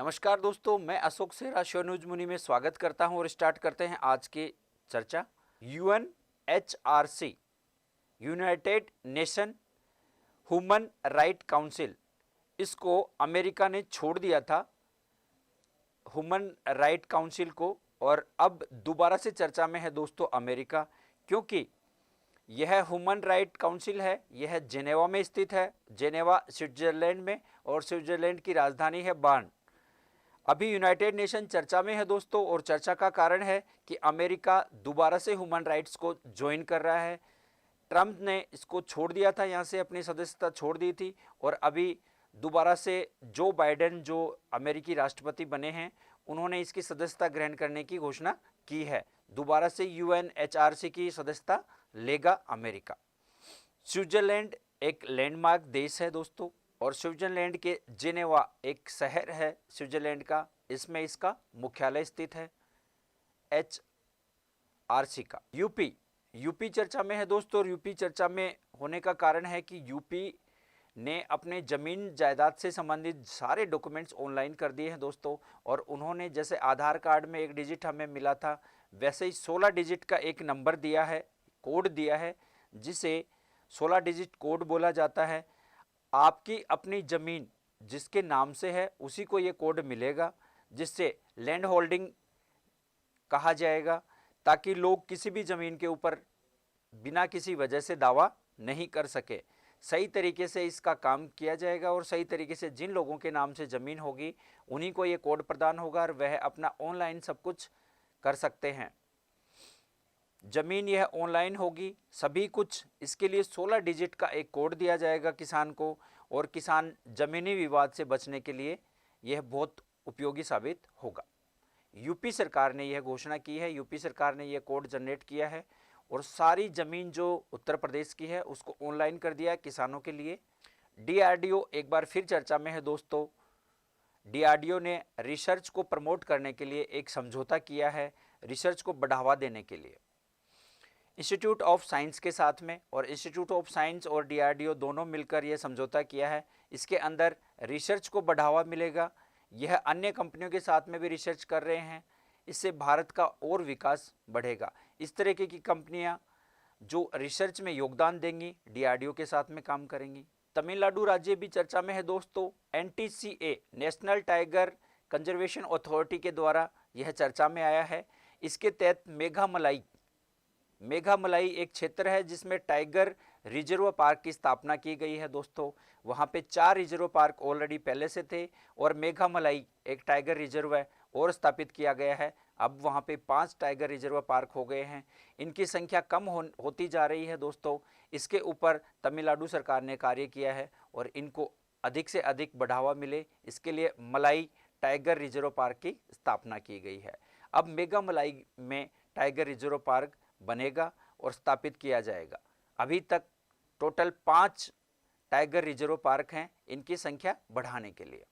नमस्कार दोस्तों, मैं अशोक सेरा शो न्यूज मुनि में स्वागत करता हूं और स्टार्ट करते हैं आज की चर्चा। UNHRC, United nation human right council, इसको अमेरिका ने छोड़ दिया था ह्यूमन राइट काउंसिल को, और अब दोबारा से चर्चा में है दोस्तों अमेरिका, क्योंकि यह ह्यूमन राइट काउंसिल है, यह जेनेवा में स्थित है, जेनेवा स्विट्जरलैंड में, और स्विट्जरलैंड की राजधानी है बर्न। अभी यूनाइटेड नेशन चर्चा में है दोस्तों, और चर्चा का कारण है कि अमेरिका दोबारा से ह्यूमन राइट्स को ज्वाइन कर रहा है। ट्रंप ने इसको छोड़ दिया था, यहाँ से अपनी सदस्यता छोड़ दी थी, और अभी दोबारा से जो बाइडेन जो अमेरिकी राष्ट्रपति बने हैं, उन्होंने इसकी सदस्यता ग्रहण करने की घोषणा की है। दोबारा से यूएनएचआरसी की सदस्यता लेगा अमेरिका। स्विट्जरलैंड एक लैंडमार्क देश है दोस्तों, और स्विट्जरलैंड के जेनेवा एक शहर है स्विट्जरलैंड का, इसमें इसका मुख्यालय स्थित है एचआरसी का। यूपी चर्चा में है दोस्तों, और यूपी चर्चा में होने का कारण है कि यूपी ने अपने जमीन जायदाद से संबंधित सारे डॉक्यूमेंट्स ऑनलाइन कर दिए हैं दोस्तों, और उन्होंने जैसे आधार कार्ड में एक डिजिट हमें मिला था, वैसे ही 16 डिजिट का एक नंबर दिया है, कोड दिया है, जिसे 16 डिजिट कोड बोला जाता है। आपकी अपनी ज़मीन जिसके नाम से है उसी को ये कोड मिलेगा, जिससे लैंड होल्डिंग कहा जाएगा, ताकि लोग किसी भी ज़मीन के ऊपर बिना किसी वजह से दावा नहीं कर सके। सही तरीके से इसका काम किया जाएगा, और सही तरीके से जिन लोगों के नाम से ज़मीन होगी उन्हीं को ये कोड प्रदान होगा, और वह अपना ऑनलाइन सब कुछ कर सकते हैं। ज़मीन यह ऑनलाइन होगी, सभी कुछ। इसके लिए 16 डिजिट का एक कोड दिया जाएगा किसान को, और किसान ज़मीनी विवाद से बचने के लिए यह बहुत उपयोगी साबित होगा। यूपी सरकार ने यह घोषणा की है, यूपी सरकार ने यह कोड जनरेट किया है, और सारी ज़मीन जो उत्तर प्रदेश की है उसको ऑनलाइन कर दिया है किसानों के लिए। डीआरडीओ एक बार फिर चर्चा में है दोस्तों। डीआरडीओ ने रिसर्च को प्रमोट करने के लिए एक समझौता किया है, रिसर्च को बढ़ावा देने के लिए इंस्टीट्यूट ऑफ साइंस के साथ में, और इंस्टीट्यूट ऑफ साइंस और डीआरडीओ दोनों मिलकर यह समझौता किया है। इसके अंदर रिसर्च को बढ़ावा मिलेगा। यह अन्य कंपनियों के साथ में भी रिसर्च कर रहे हैं, इससे भारत का और विकास बढ़ेगा। इस तरीके की कंपनियां जो रिसर्च में योगदान देंगी डीआरडीओ के साथ में काम करेंगी। तमिलनाडु राज्य भी चर्चा में है दोस्तों। NTCA, national tiger conservation authority के द्वारा यह चर्चा में आया है। इसके तहत मेघामलाई एक क्षेत्र है जिसमें टाइगर रिजर्व पार्क की स्थापना की गई है दोस्तों। वहाँ पे 4 रिजर्व पार्क ऑलरेडी पहले से थे, और मेघामलाई एक टाइगर रिजर्व है और स्थापित किया गया है। अब वहाँ पे 5 टाइगर रिजर्व पार्क हो गए हैं। इनकी संख्या कम होती जा रही है दोस्तों। इसके ऊपर तमिलनाडु सरकार ने कार्य किया है, और इनको अधिक से अधिक बढ़ावा मिले, इसके लिए मलाई टाइगर रिजर्व पार्क की स्थापना की गई है। अब मेघामलाई में टाइगर रिजर्व पार्क बनेगा और स्थापित किया जाएगा। अभी तक टोटल 5 टाइगर रिजर्व पार्क हैं, इनकी संख्या बढ़ाने के लिए।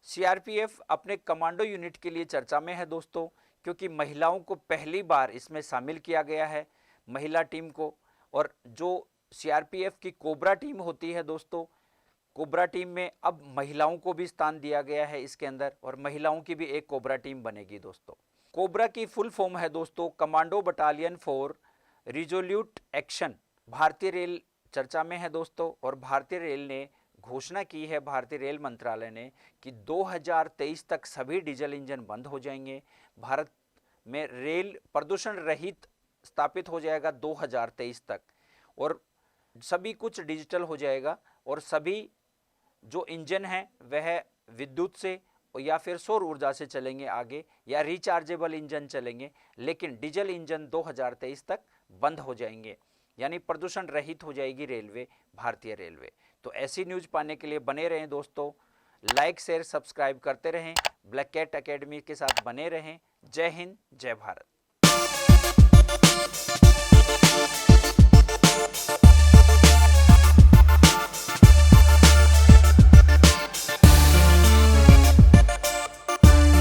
सीआरपीएफ अपने कमांडो यूनिट के लिए चर्चा में है दोस्तों, क्योंकि महिलाओं को पहली बार इसमें शामिल किया गया है, महिला टीम को। और जो सीआरपीएफ की कोबरा टीम होती है दोस्तों, कोबरा टीम में अब महिलाओं को भी स्थान दिया गया है इसके अंदर, और महिलाओं की भी एक कोबरा टीम बनेगी दोस्तों। कोबरा की फुल फॉर्म है दोस्तों commando battalion for resolute action. भारतीय रेल चर्चा में है दोस्तों, और भारतीय रेल ने घोषणा की है, भारतीय रेल मंत्रालय ने, कि 2023 तक सभी डीजल इंजन बंद हो जाएंगे। भारत में रेल प्रदूषण रहित स्थापित हो जाएगा 2023 तक, और सभी कुछ डिजिटल हो जाएगा, और सभी जो इंजन हैं वह विद्युत से या फिर सौर ऊर्जा से चलेंगे आगे, या रिचार्जेबल इंजन चलेंगे, लेकिन डीजल इंजन 2023 तक बंद हो जाएंगे, यानी प्रदूषण रहित हो जाएगी रेलवे, भारतीय रेलवे। तो ऐसी न्यूज़ पाने के लिए बने रहें दोस्तों, लाइक शेयर सब्सक्राइब करते रहें, ब्लैक कैट एकेडमी के साथ बने रहें। जय हिंद, जय भारत।